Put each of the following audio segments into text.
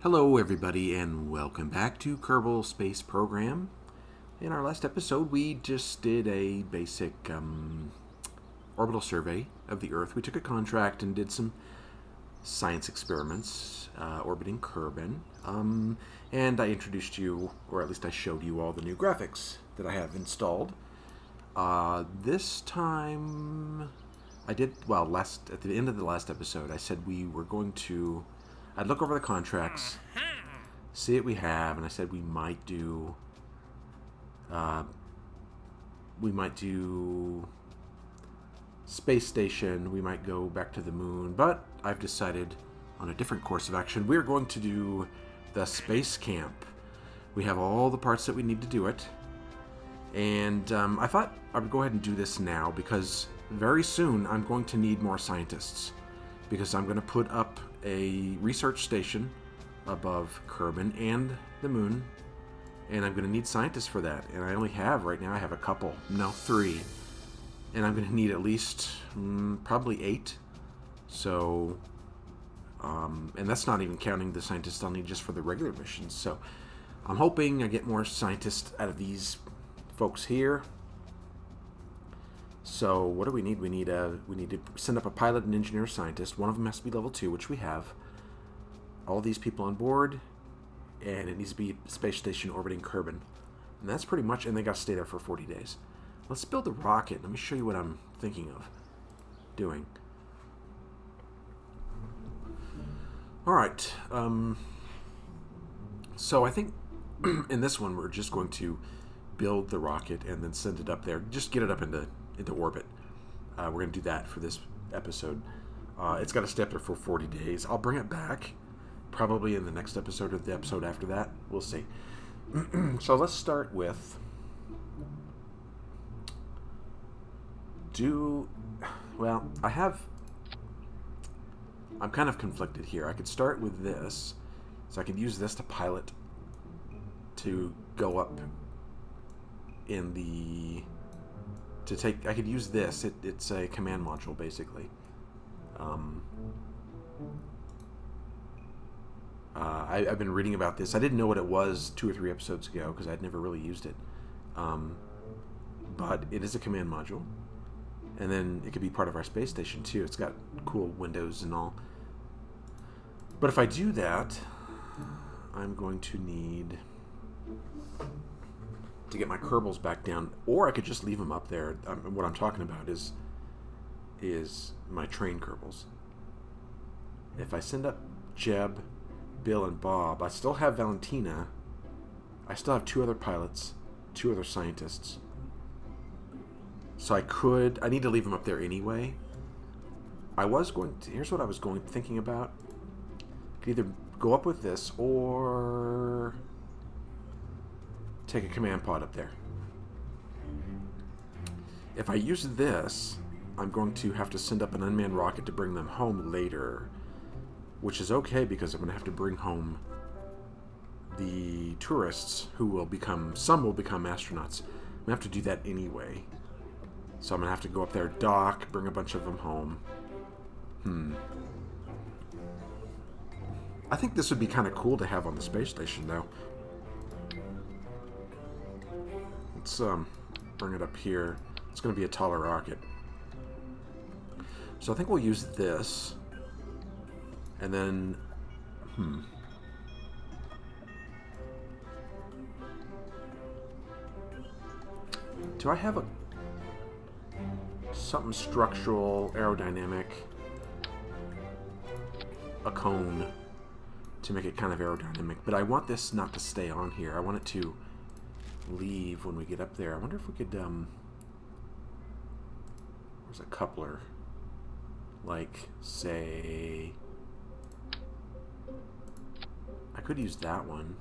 Hello everybody and welcome back to Kerbal Space Program. In our last episode we just did a basic orbital survey of the Earth. We took a contract and did some science experiments orbiting Kerbin. And I introduced you, or at least I showed you all the new graphics that I have installed. This time I did, at the end of the last episode I said we were going to I'd look over the contracts, see what we have, and I said we might do space station, we might go back to the moon, but I've decided on a different course of action. We're going to do the space camp. We have all the parts that we need to do it, and I thought I would go ahead and do this now because very soon I'm going to need more scientists, because I'm going to put up a research station above Kerbin and the moon, and I'm going to need scientists for that. And I only have, right now, I have a couple. No, 3. And I'm going to need at least probably 8. So, and that's not even counting the scientists I'll need just for the regular missions. So I'm hoping I get more scientists out of these folks here. So what do we need? We need to send up a pilot and engineer scientist. One of them has to be level 2, which we have. All these people on board, and it needs to be a space station orbiting Kerbin. And that's pretty much, and they got to stay there for 40 days. Let's build a rocket. Let me show you what I'm thinking of doing. All right. So I think in this one we're just going to build the rocket and then send it up there. Just get it up into orbit. We're going to do that for this episode. It's got to stay up there for 40 days. I'll bring it back probably in the next episode or the episode after that. We'll see. So let's start with I'm kind of conflicted here. I could start with this, so I could use this to pilot to go up in the I could use this. It's a command module, basically. I've been reading about this. I didn't know what it was 2 or 3 episodes ago because I'd never really used it. But it is a command module. And then it could be part of our space station, too. It's got cool windows and all. But if I do that, I'm going to need to get my Kerbals back down, or I could just leave them up there. What I'm talking about is my train Kerbals. If I send up Jeb, Bill, and Bob, I still have Valentina. I still have 2 other pilots, 2 other scientists. So I need to leave them up there anyway. Here's what I was thinking about. I could either go up with this or take a command pod up there. If I use this, I'm going to have to send up an unmanned rocket to bring them home later, which is okay because I'm going to have to bring home the tourists some will become astronauts. I'm going to have to do that anyway. So I'm going to have to go up there, dock, bring a bunch of them home. I think this would be kind of cool to have on the space station, though. Let's bring it up here. It's going to be a taller rocket. So I think we'll use this. And then, do I have something structural, aerodynamic, a cone to make it kind of aerodynamic? But I want this not to stay on here. I want it to leave when we get up there. I wonder if we could, where's a coupler? Like, say, I could use that one.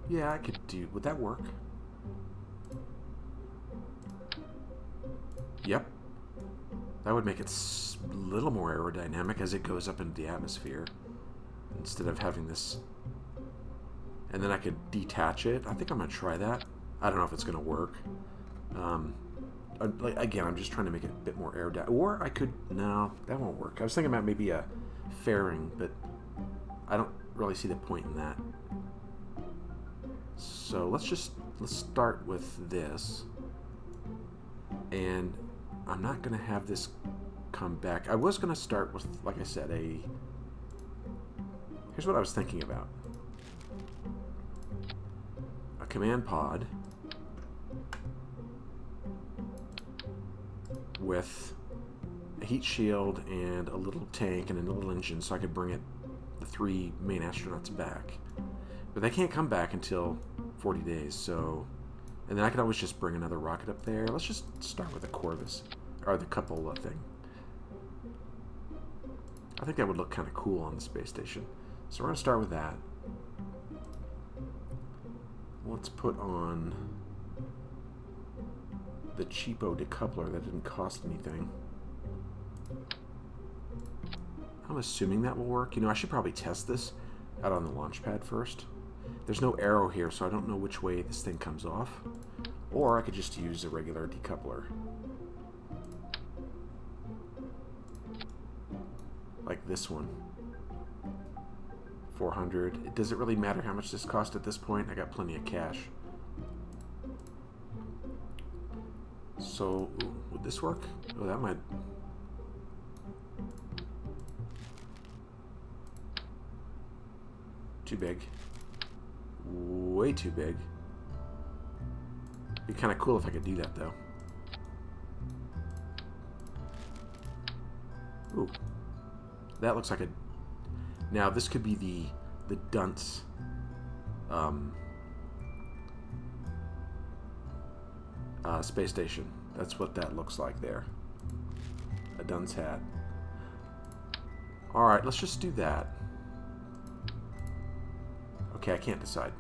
Yeah, I could do, would that work? Yep. That would make it a little more aerodynamic as it goes up into the atmosphere, instead of having this. And then I could detach it. I think I'm going to try that. I don't know if it's going to work. like, again, I'm just trying to make it a bit more aerodynamic. Or I could, no, that won't work. I was thinking about maybe a fairing, but I don't really see the point in that. So let's start with this. And I'm not going to have this come back. I was going to start with, like I said, here's what I was thinking about. A command pod with a heat shield and a little tank and a little engine, so I could bring the 3 main astronauts back. But they can't come back until 40 days, so... And then I could always just bring another rocket up there. Let's just start with the Corvus, or the cupola thing. I think that would look kind of cool on the space station. So we're going to start with that. Let's put on the cheapo decoupler that didn't cost anything. I'm assuming that will work. You know, I should probably test this out on the launch pad first. There's no arrow here, so I don't know which way this thing comes off. Or I could just use a regular decoupler. Like this one. 400. Does it really matter how much this cost at this point? I got plenty of cash. So, ooh, would this work? Oh, that might... Too big. Way too big. Be kind of cool if I could do that, though. Ooh. That looks like a... Now, this could be the dunce... space station. That's what that looks like there. A dunce hat. Alright, let's just do that. Okay, I can't decide.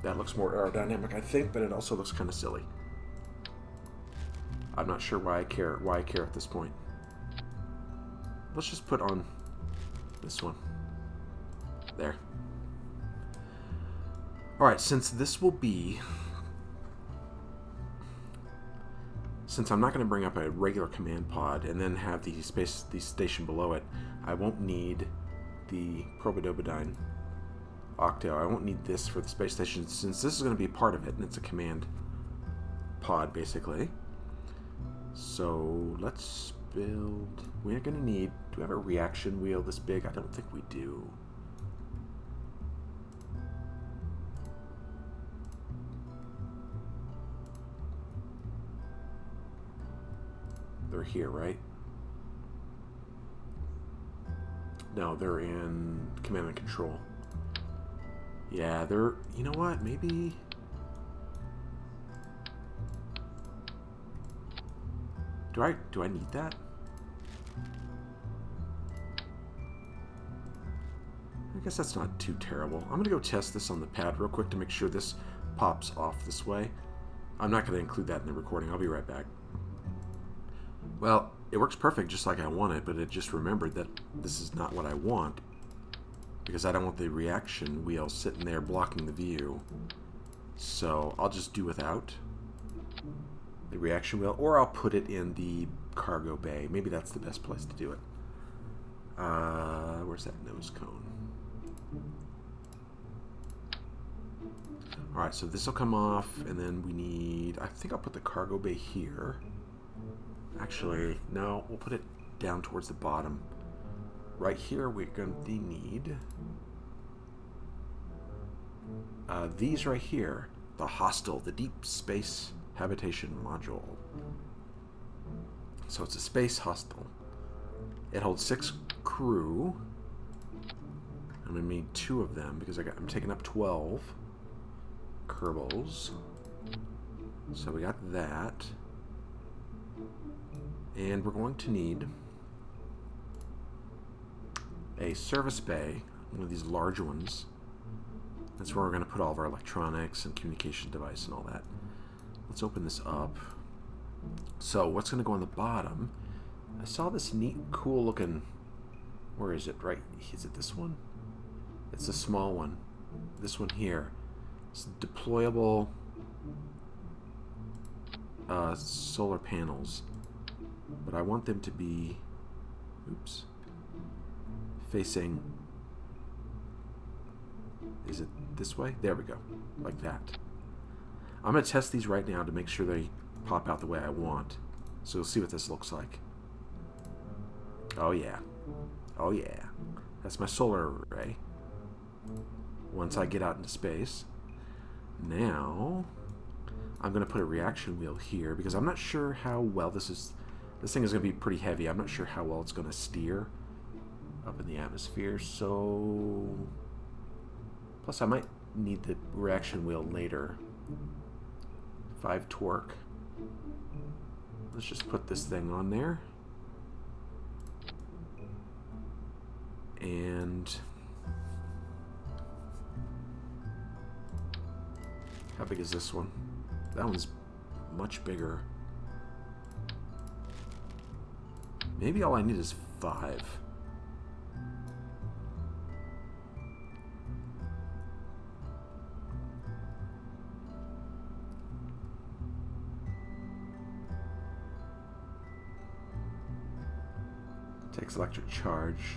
That looks more aerodynamic, I think, but it also looks kind of silly. I'm not sure why I care at this point. Let's just put on this one. There. Alright, since this will be... Since I'm not going to bring up a regular command pod and then have the station below it, I won't need the Probodobodyne Octo. I won't need this for the space station since this is going to be a part of it, and it's a command pod, basically. So, let's build... We're going to need... Do we have a reaction wheel this big? I don't think we do. They're here, right? No, they're in command and control. Yeah, they're... You know what? Maybe... Do I need that? I guess that's not too terrible. I'm going to go test this on the pad real quick to make sure this pops off this way. I'm not going to include that in the recording. I'll be right back. Well, it works perfect just like I want it, but it just remembered that this is not what I want because I don't want the reaction wheel sitting there blocking the view. So I'll just do without the reaction wheel, or I'll put it in the cargo bay. Maybe that's the best place to do it. Where's that nose cone? Alright, so this will come off, and then we need... I think I'll put the cargo bay here. Actually, no, we'll put it down towards the bottom. Right here, we're going to need these right here. The Hostel, the Deep Space Habitation Module. So it's a space hostel. It holds 6 crew. I'm going to need 2 of them because I'm taking up 12 Kerbals. So we got that. And we're going to need a service bay, one of these large ones. That's where we're going to put all of our electronics and communication device and all that. Let's open this up. So what's going to go on the bottom? I saw this neat, cool looking... Where is it? Right? Is it this one? It's the small one. This one here. It's deployable solar panels, but I want them to be, oops, facing, is it this way? There we go, like that. I'm going to test these right now to make sure they pop out the way I want. So we'll see what this looks like. Oh yeah. Oh yeah. That's my solar array. Once I get out into space. Now, I'm going to put a reaction wheel here because I'm not sure how well this thing is going to be pretty heavy. I'm not sure how well it's going to steer up in the atmosphere. So, plus I might need the reaction wheel later. 5 torque. Let's just put this thing on there. And how big is this one? That one's much bigger. Maybe all I need is 5. Takes electric charge.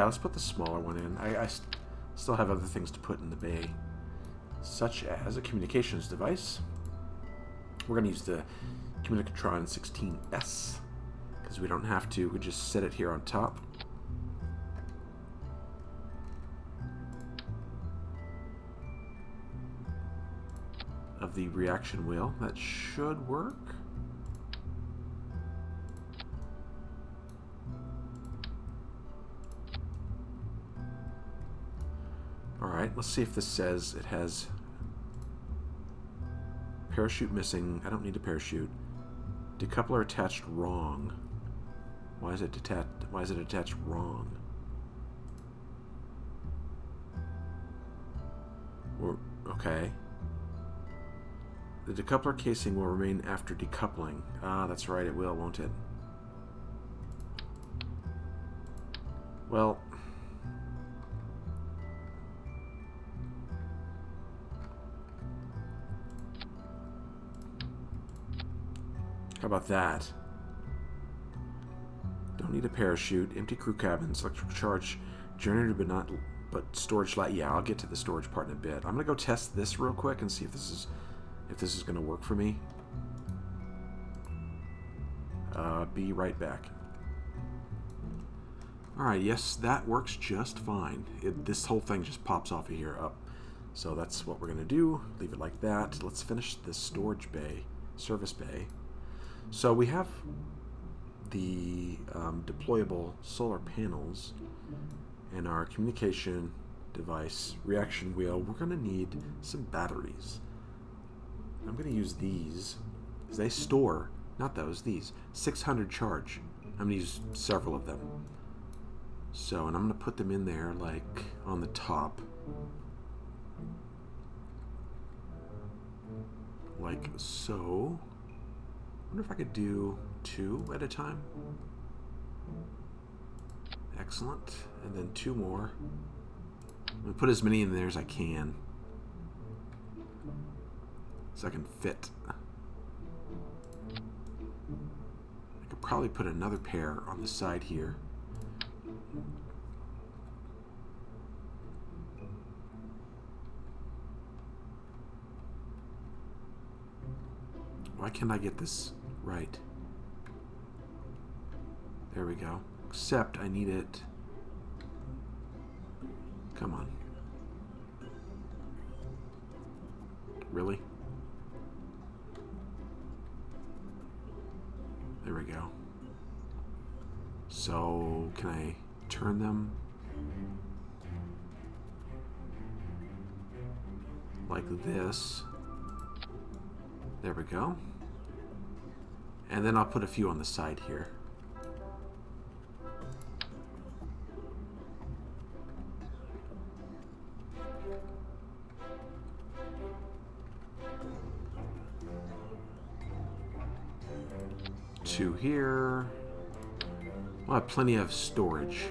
Let's put the smaller one in. I still have other things to put in the bay, such as a communications device. We're going to use the Communicatron 16S because we don't have to. We just set it here on top. Of the reaction wheel. That should work. Alright, let's see if this says it has parachute missing. I don't need a parachute. Decoupler attached wrong. Why is it attached wrong? Okay. The decoupler casing will remain after decoupling. Ah, that's right, it will, won't it? Well, how about that? Don't need a parachute. Empty crew cabins, electrical charge, generator, but storage light. Yeah, I'll get to the storage part in a bit. I'm gonna go test this real quick and see if this is going to work for me. Be right back. Alright, yes, that works just fine. This whole thing just pops off of here up. So that's what we're going to do. Leave it like that. Let's finish this storage bay, service bay. So we have the deployable solar panels and our communication device reaction wheel. We're going to need some batteries. I'm going to use these. They store, not those, these. 600 charge. I'm going to use several of them. So, and I'm going to put them in there, like, on the top. Like so. I wonder if I could do 2 at a time. Excellent. And then 2 more. I'm going to put as many in there as I can. So I can fit. I could probably put another pair on the side here. Why can't I get this right? There we go. Except I need it. Come on. Really? There we go. So, can I turn them like this? There we go. And then I'll put a few on the side here. Two here. We'll have plenty of storage.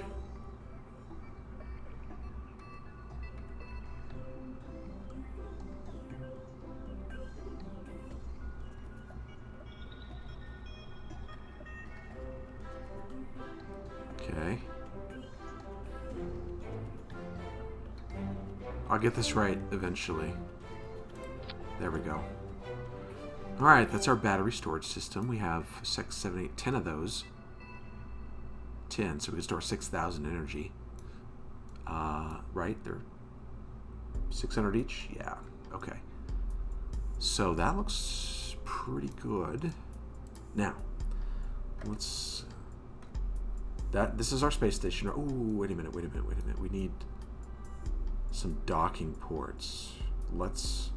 Okay. I'll get this right eventually. There we go. Alright, that's our battery storage system. We have 6, 7, 8, 10 of those. 10, so we can store 6,000 energy. Right? They're 600 each? Yeah. Okay. So that looks pretty good. Now, let's... This is our space station. Oh, wait a minute. We need some docking ports. Let's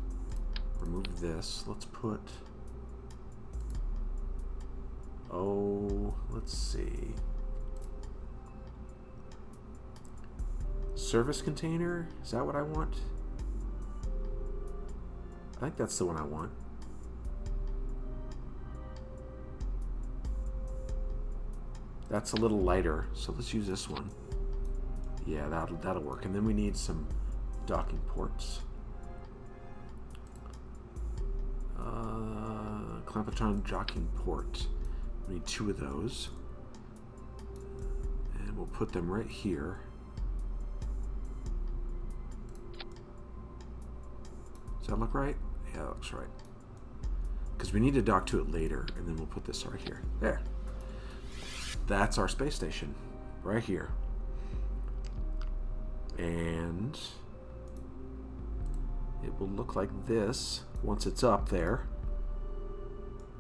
remove this. Let's put... Oh, let's see. Service container? Is that what I want? I think that's the one I want. That's a little lighter, so let's use this one. Yeah, that'll work. And then we need some docking ports. Clampetron docking port. We need 2 of those. And we'll put them right here. Does that look right? Yeah, that looks right. Because we need to dock to it later, and then we'll put this right here. There. That's our space station. Right here. And it will look like this once it's up there.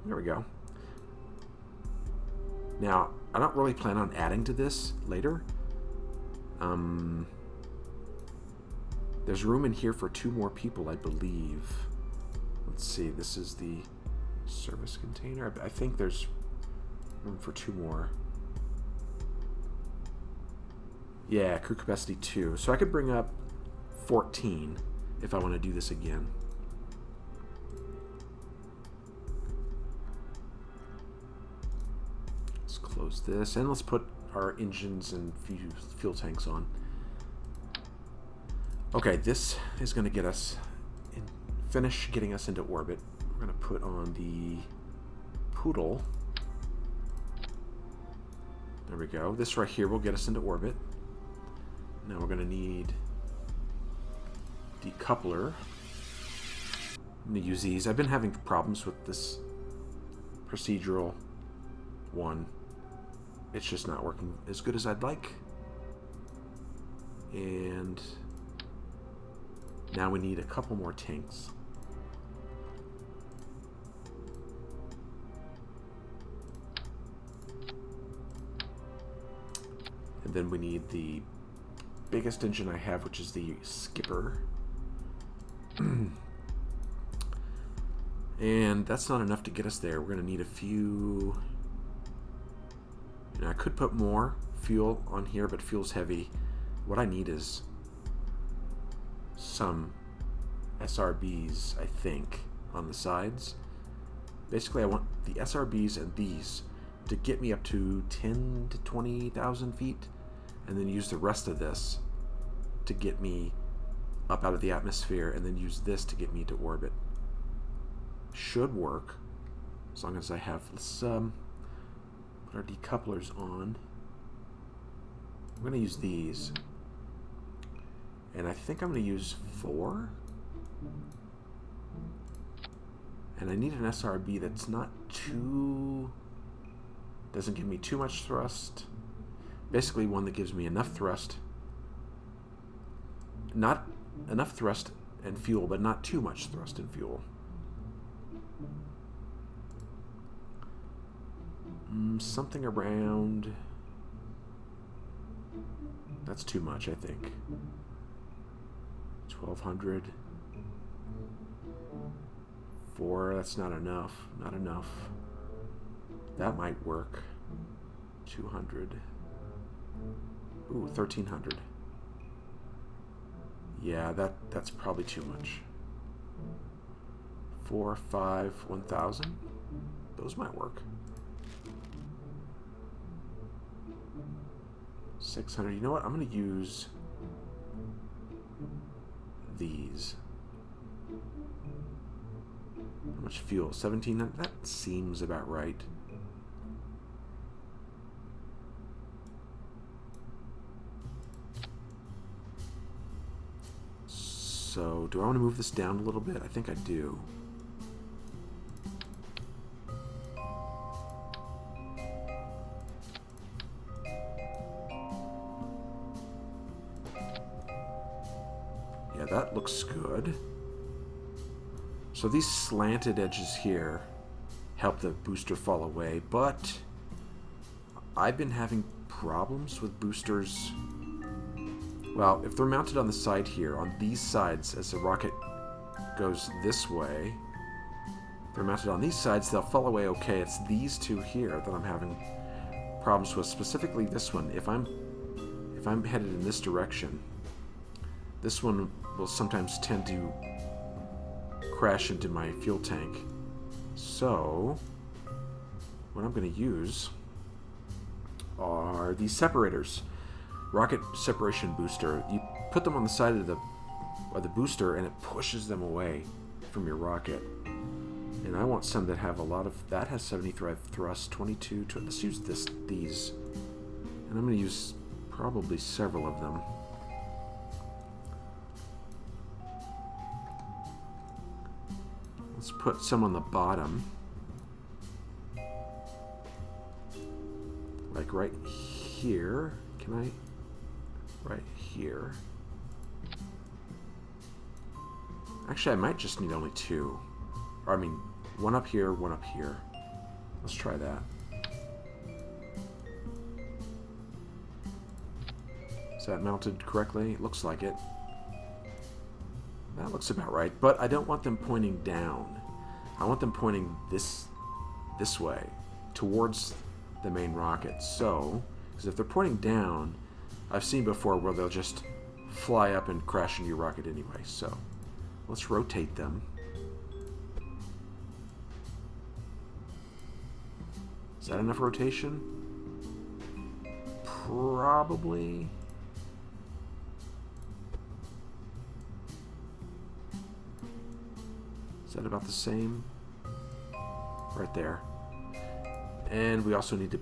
There we go. Now, I don't really plan on adding to this later. There's room in here for 2 more people, I believe. Let's see, this is the service container. I think there's room for 2 more. Yeah, crew capacity 2. So I could bring up 14 if I want to do this again. Let's close this, and let's put our engines and fuel tanks on. Okay, this is going to get us finish getting us into orbit. We're going to put on the Poodle. There we go. This right here will get us into orbit. Now we're going to need decoupler. I'm going to use these. I've been having problems with this procedural one. It's just not working as good as I'd like. And now we need a couple more tanks. And then we need the biggest engine I have, which is the Skipper. And that's not enough to get us there. We're going to need a few... I could put more fuel on here, but fuel's heavy. What I need is some SRBs, I think, on the sides. Basically, I want the SRBs and these to get me up to 10 to 20,000 feet, and then use the rest of this to get me up out of the atmosphere, and then use this to get me to orbit. Should work, as long as I have... Let's put our decouplers on. I'm going to use these. And I think I'm going to use 4. And I need an SRB that's not too... doesn't give me too much thrust. Basically one that gives me enough thrust. Not enough thrust and fuel, but not too much thrust and fuel. Something around... That's too much, I think. 1,200. 4, that's not enough. Not enough. That might work. 200. Ooh, 1,300. Yeah, that's probably too much. 4, 5, 1,000. Those might work. 600. You know what? I'm going to use these. How much fuel? 1,700? That seems about right. So, do I want to move this down a little bit? I think I do. Yeah, that looks good. So these slanted edges here help the booster fall away, but I've been having problems with boosters. Well, if they're mounted on the side here, on these sides, as the rocket goes this way, if they're mounted on these sides, they'll fall away okay. It's these two here that I'm having problems with, specifically this one. If I'm headed in this direction, this one will sometimes tend to crash into my fuel tank. So, what I'm going to use are these separators. Rocket separation booster. You put them on the side of the booster and it pushes them away from your rocket. And I want some that have a lot of... That has 75 thrust, 22... Let's use these. And I'm going to use probably several of them. Let's put some on the bottom. Like right here. Can I... Right here. Actually, I might just need only two. Or, I mean, one up here, one up here. Let's try that. Is that mounted correctly? It looks like it. That looks about right, but I don't want them pointing down. I want them pointing this way, towards the main rocket. So, because if they're pointing down, I've seen before where they'll just fly up and crash into your rocket anyway. So, let's rotate them. Is that enough rotation? Probably. Is that about the same? Right there. And we also need to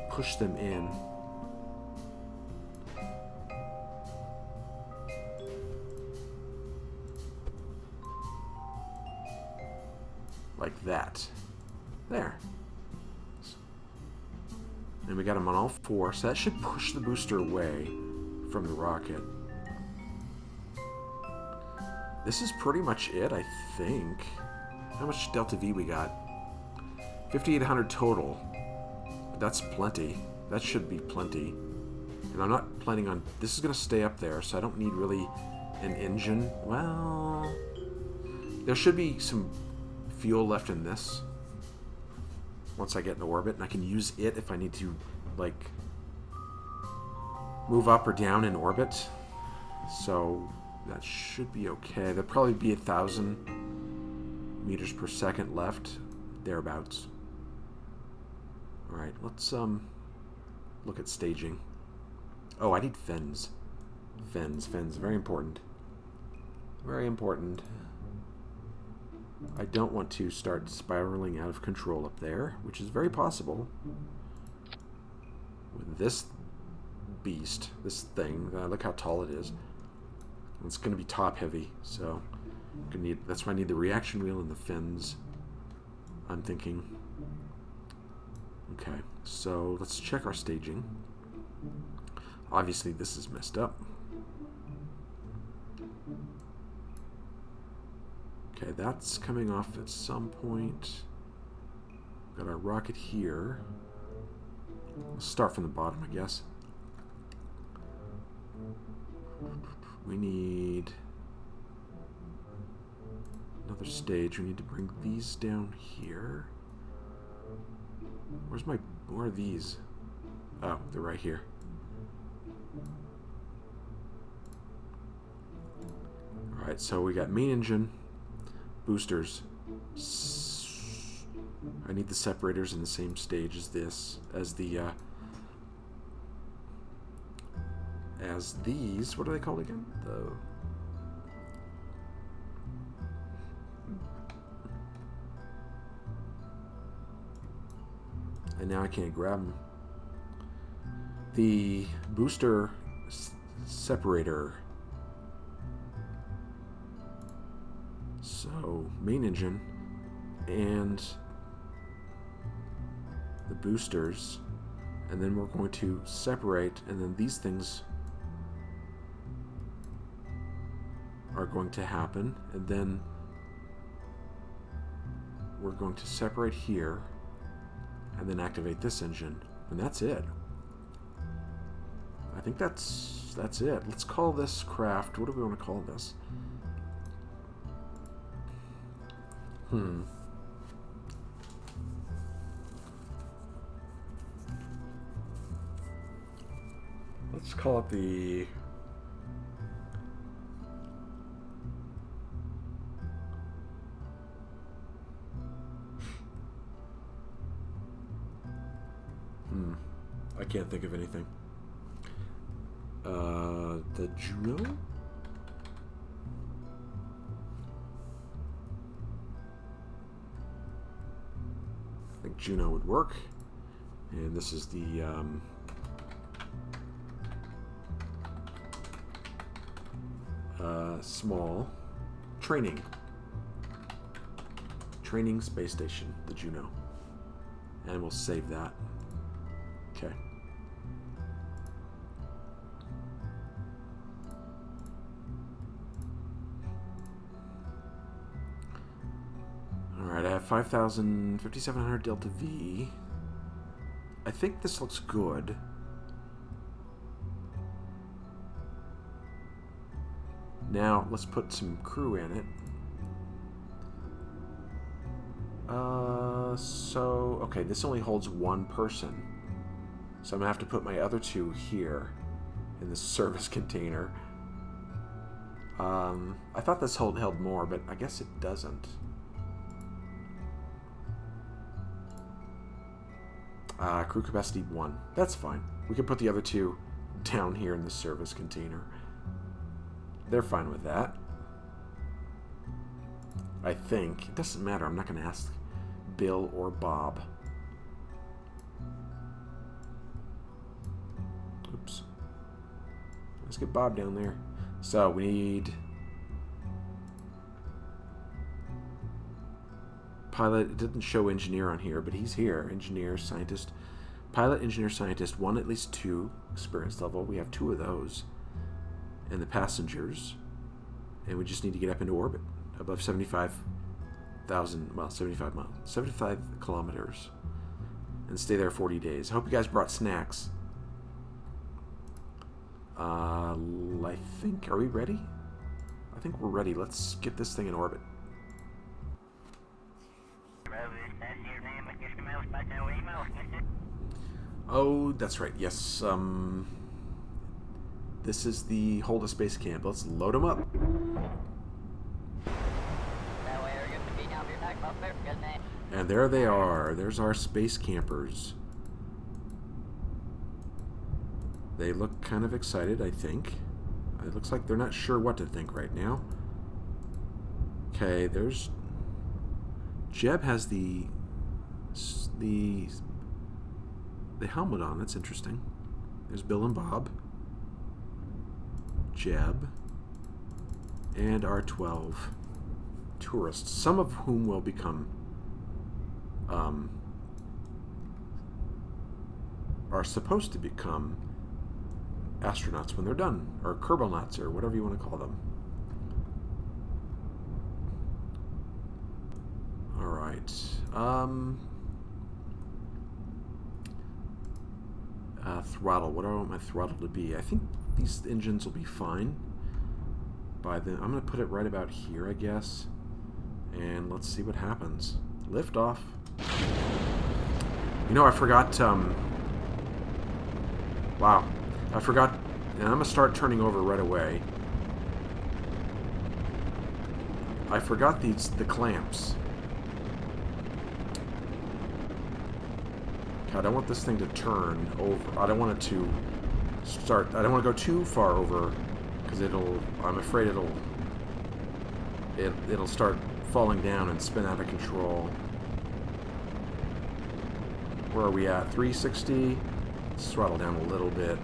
push them in. Like that. There. And we got them on all four, so that should push the booster away from the rocket. This is pretty much it, I think. How much Delta V we got? 5,800 total. That's plenty. That should be plenty. And I'm not planning on... This is going to stay up there, so I don't need really an engine. Well... There should be some fuel left in this. Once I get in orbit, and I can use it if I need to, like, move up or down in orbit. So... That should be okay. There'll probably be 1,000 meters per second left, thereabouts. All right, let's look at staging. Oh, I need fins. Fins, very important. Very important. I don't want to start spiraling out of control up there, which is very possible with this beast, this thing. Look how tall it is. It's going to be top heavy, so that's why I need the reaction wheel and the fins, I'm thinking. Okay, so let's check our staging. Obviously this is messed up. Okay, that's coming off at some point. Got our rocket here. Let's start from the bottom, I guess. We need another stage. We need to bring these down here. Where are these? Oh, they're right here. Alright, so we got main engine, boosters. I need the separators in the same stage as this, as the as these. What are they called again? And now I can't grab them. The booster separator. So, main engine and the boosters, and then we're going to separate, and then these things are going to happen, and then we're going to separate here and then activate this engine, and that's it. I think that's it. Let's call this craft. What do we want to call this? Let's call it the... I can't think of anything. The Juno? I think Juno would work. And this is the... small training space station, the Juno, and we'll save that. Okay. All right, I have 5,700 Delta V. I think this looks good. Now, let's put some crew in it. Okay, this only holds one person. So I'm going to have to put my other two here in the service container. I thought this held more, but I guess it doesn't. Crew capacity 1. That's fine. We can put the other two down here in the service container. They're fine with that. I think. It doesn't matter. I'm not going to ask Bill or Bob. Oops. Let's get Bob down there. So we need... pilot. It didn't show engineer on here, but he's here. Engineer, scientist. Pilot, engineer, scientist. One, at least 2 experience level. We have 2 of those. And the passengers, and we just need to get up into orbit above 75,000, well, 75 miles, 75 kilometers, and stay there 40 days. I hope you guys brought snacks. I think, are we ready? I think we're ready. Let's get this thing in orbit. Oh, that's right. Yes. This is the Hold a Space Camp. Let's load them up. And there they are. There's our space campers. They look kind of excited, I think. It looks like they're not sure what to think right now. Okay, there's... Jeb has the helmet on. That's interesting. There's Bill and Bob. Jeb, and our 12 tourists, some of whom will become are supposed to become astronauts when they're done, or Kerbalnauts, or whatever you want to call them. All right. Throttle. What do I want my throttle to be? I think these engines will be fine. I'm going to put it right about here, I guess. And let's see what happens. Lift off. You know, I forgot... wow. I forgot... And I'm going to start turning over right away. I forgot the clamps. I don't want this thing to turn over. I don't want it to start. I don't want to go too far over because I'm afraid it'll start falling down and spin out of control. Where are we at? 360. Let's throttle down a little bit.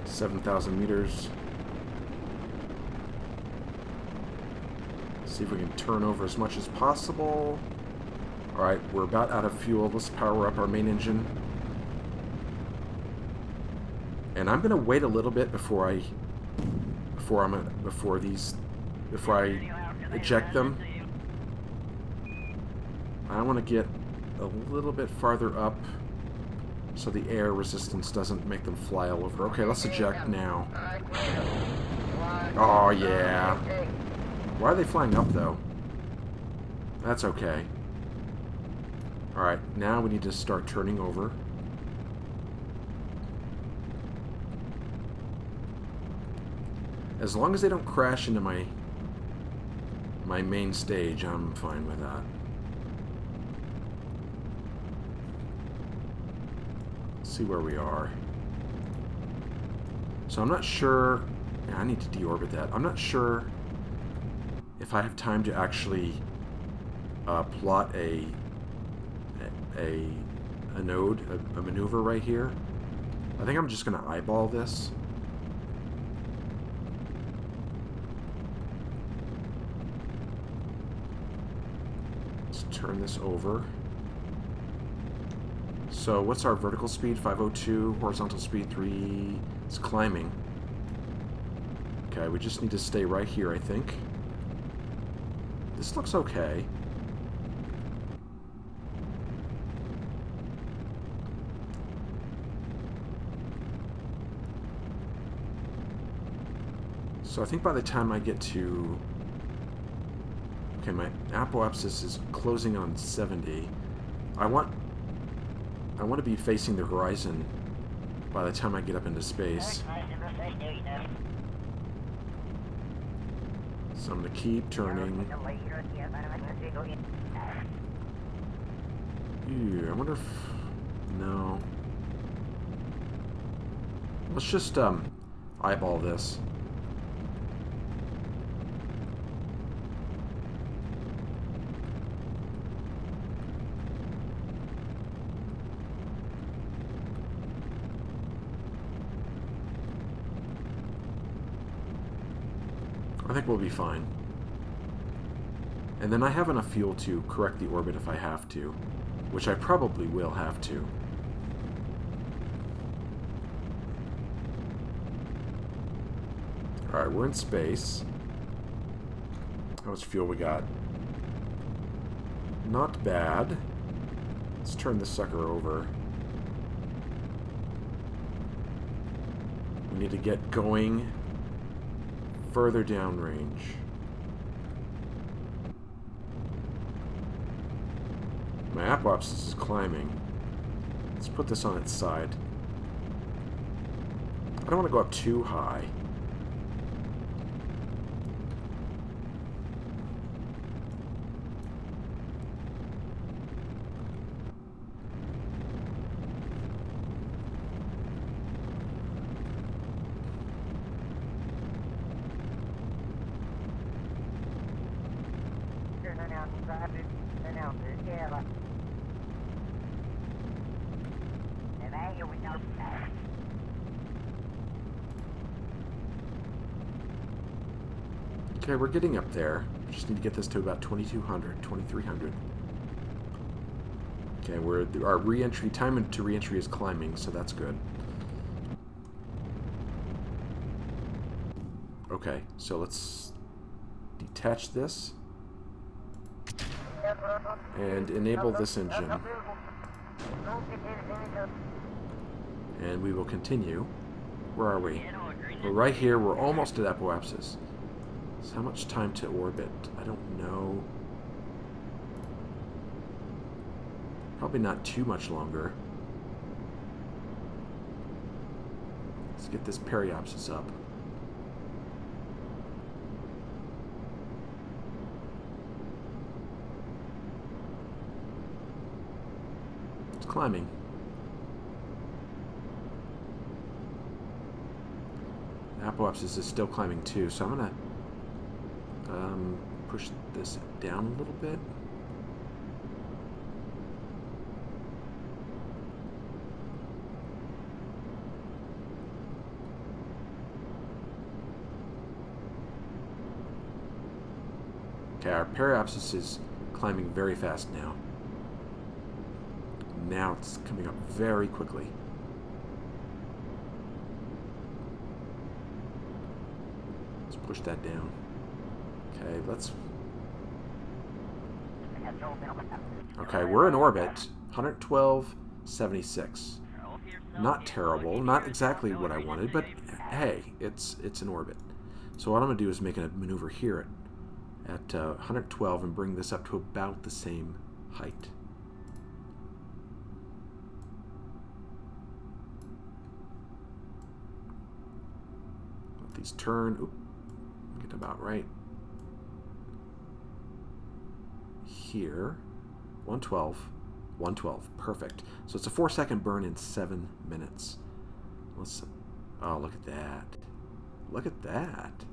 $7,000 meters. See if we can turn over as much as possible. Alright, we're about out of fuel. Let's power up our main engine. And I'm gonna wait a little bit before I eject them. I want to get a little bit farther up so the air resistance doesn't make them fly all over. Okay, let's eject now. Oh yeah. Why are they flying up though? That's okay. Alright, now we need to start turning over. As long as they don't crash into my main stage, I'm fine with that. Let's see where we are. So I'm not sure... Yeah, I need to deorbit that. I'm not sure if I have time to actually plot a node, a maneuver right here. I think I'm just going to eyeball this. Turn this over. So what's our vertical speed? 502. Horizontal speed 3. It's climbing. Okay, we just need to stay right here, I think. This looks okay. So I think by the time I get to... Okay, my apoapsis is closing on 70. I want to be facing the horizon by the time I get up into space. So I'm going to keep turning. Ew, I wonder if... No. Let's just eyeball this. I think we'll be fine. And then I have enough fuel to correct the orbit if I have to, which I probably will have to. Alright, we're in space. How much fuel we got? Not bad. Let's turn this sucker over. We need to get going further downrange. My apoapsis is climbing. Let's put this on its side. I don't want to go up too high. Okay, we're getting up there. We just need to get this to about 2200, 2300. Okay, our re-entry time to re-entry is climbing, so that's good. Okay, so let's detach this and enable this engine. And we will continue. Where are we? We're right here. We're almost at apoapsis. So how much time to orbit? I don't know. Probably not too much longer. Let's get this periapsis up. climbing. Apoapsis is still climbing too, so I'm gonna push this down a little bit. Okay, our periapsis is climbing very fast now. Now it's coming up very quickly. Let's push that down. Okay, let's... Okay, we're in orbit. 112.76. Not terrible. Not exactly what I wanted, but hey, it's in orbit. So what I'm going to do is make a maneuver here at 112 and bring this up to about the same height. Let these turn. Oop, get about right. Here. 112. 112. Perfect. So it's a 4-second burn in 7 minutes. Let's... Oh, look at that. Look at that.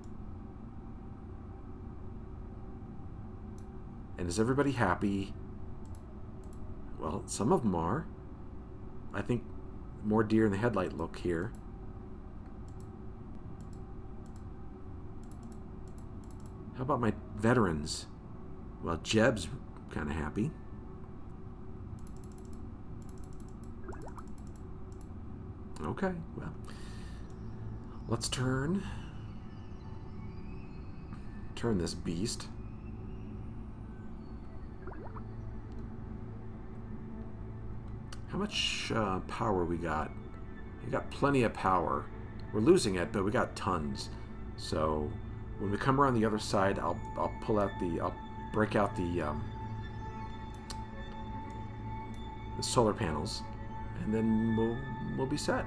And is everybody happy? Well, some of them are. I think more deer in the headlight look here. How about my veterans? Well, Jeb's kind of happy. Okay, well, let's turn this beast. How much power we got? We got plenty of power. We're losing it, but we got tons. So when we come around the other side, I'll break out the solar panels, and then we'll be set.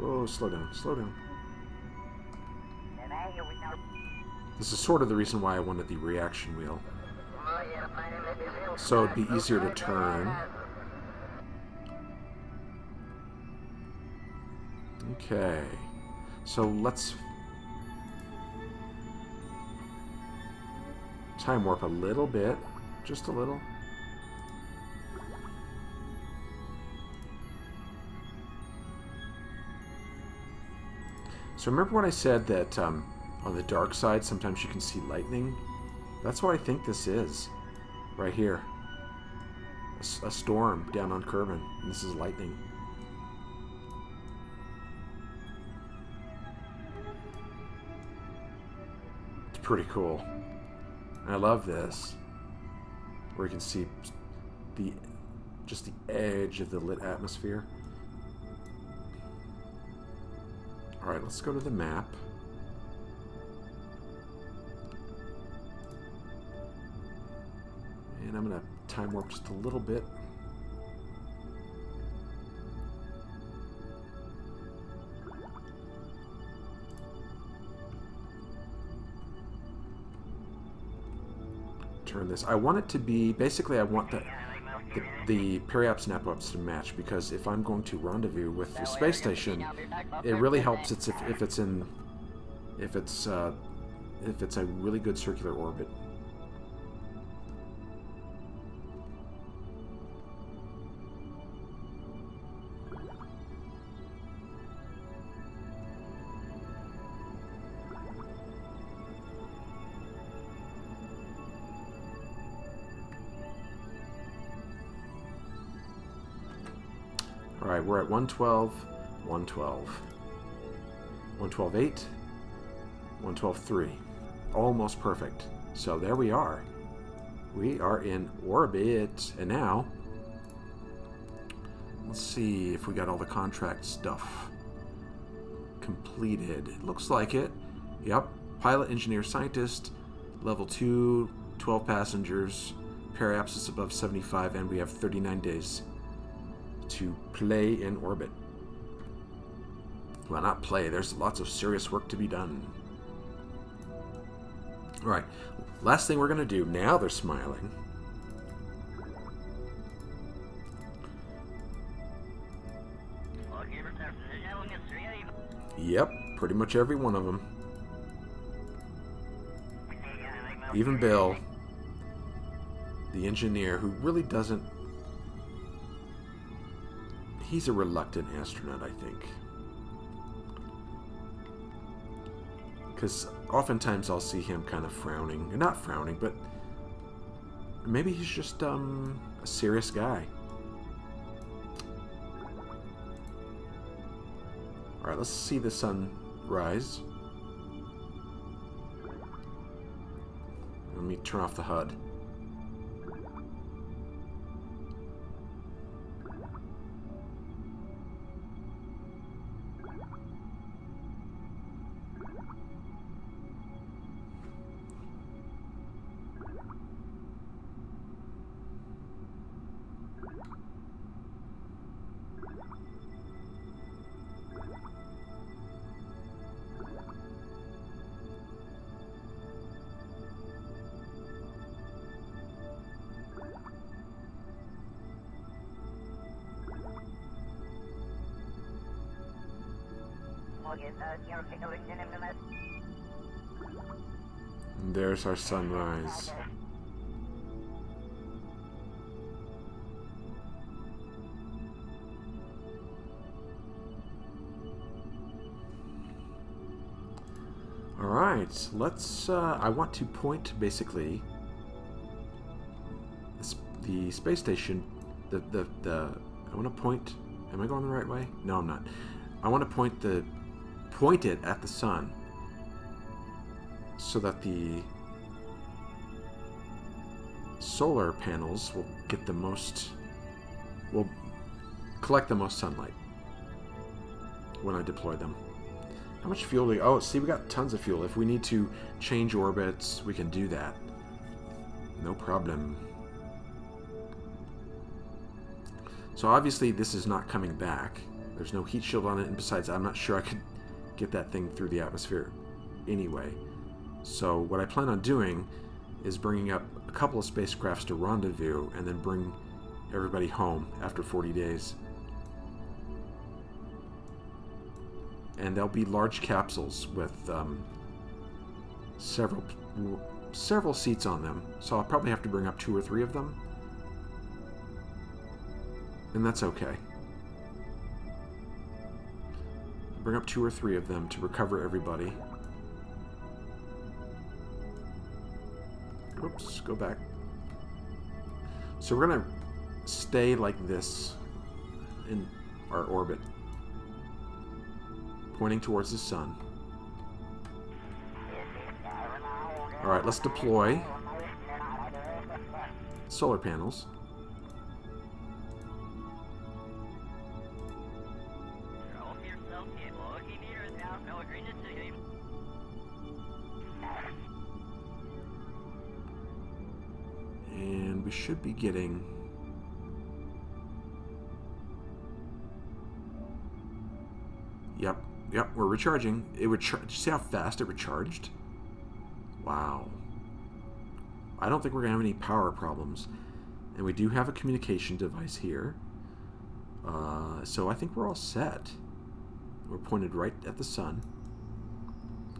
Oh, slow down, slow down. This is sort of the reason why I wanted the reaction wheel. So it'd be easier to turn. Okay. So let's time warp a little bit. Just a little. So remember when I said that on the dark side sometimes you can see lightning? That's what I think this is. Right here. A storm down on Kerbin. And this is lightning. It's pretty cool. And I love this. Where you can see just the edge of the lit atmosphere. Alright, let's go to the map. And I'm going to time warp just a little bit. Turn this. I want it to be, basically I want the periaps and apoaps to match, because if I'm going to rendezvous with the space station, it really helps if it's a really good circular orbit. Alright, we're at 112, 112, 112.8, 112.3. Almost perfect. So there we are. We are in orbit. And now, let's see if we got all the contract stuff completed. It looks like it. Yep. Pilot, engineer, scientist, level 2, 12 passengers, periapsis above 75, and we have 39 days to play in orbit. Well, not play. There's lots of serious work to be done. Alright, last thing we're going to do. Now they're smiling. Yep, pretty much every one of them. Even Bill, the engineer, who really doesn't... He's a reluctant astronaut, I think. Because oftentimes I'll see him kind of frowning. Not frowning, but maybe he's just a serious guy. Alright, let's see the sun rise. Let me turn off the HUD. And there's our sunrise. Alright, let's, I want to point, basically, the space station, I want to point, am I going the right way? No, I'm not. I want to point it at the sun so that the solar panels will get the most, will collect the most sunlight when I deploy them. How much fuel do we... Oh, see, we got tons of fuel. If we need to change orbits, we can do that. No problem. So obviously this is not coming back. There's no heat shield on it, and besides, I'm not sure I could get that thing through the atmosphere anyway. So what I plan on doing is bringing up a couple of spacecrafts to rendezvous and then bring everybody home after 40 days. And they'll be large capsules with several seats on them. So I'll probably have to bring up 2 or 3 of them. And that's okay. Bring up 2 or 3 of them to recover everybody. Oops, go back. So we're going to stay like this in our orbit, pointing towards the sun. Alright, let's deploy solar panels. And we should be getting... Yep, we're recharging. It would did you see how fast it recharged? Wow. I don't think we're going to have any power problems. And we do have a communication device here. So I think we're all set. We're pointed right at the sun.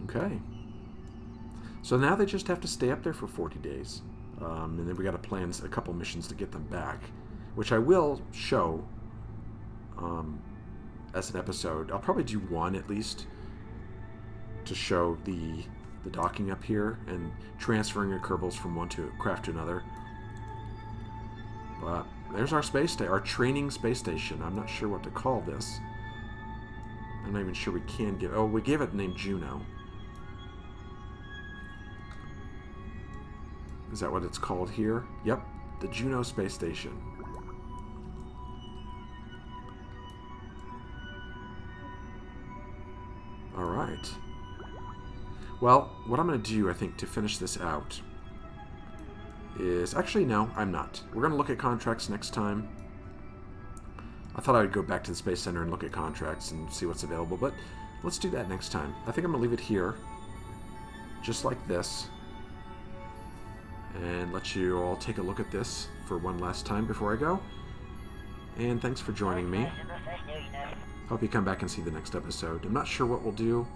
Okay. So now they just have to stay up there for 40 days. And then we got to plan a couple missions to get them back, which I will show as an episode. I'll probably do one at least to show the docking up here and transferring the Kerbals from one craft to another. But there's our our training space station. I'm not sure what to call this. I'm not even sure we can give... Oh, we gave it the name Juno. Is that what it's called here? Yep, the Juno space station. Alright. Well, what I'm going to do, I think, to finish this out is... Actually, no, I'm not. We're going to look at contracts next time. I thought I would go back to the Space Center and look at contracts and see what's available, but let's do that next time. I think I'm going to leave it here, just like this, and let you all take a look at this for one last time before I go. And thanks for joining me. Hope you come back and see the next episode. I'm not sure what we'll do.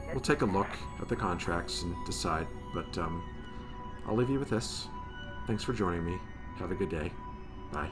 We'll take a look at the contracts and decide, but I'll leave you with this. Thanks for joining me. Have a good day. Bye.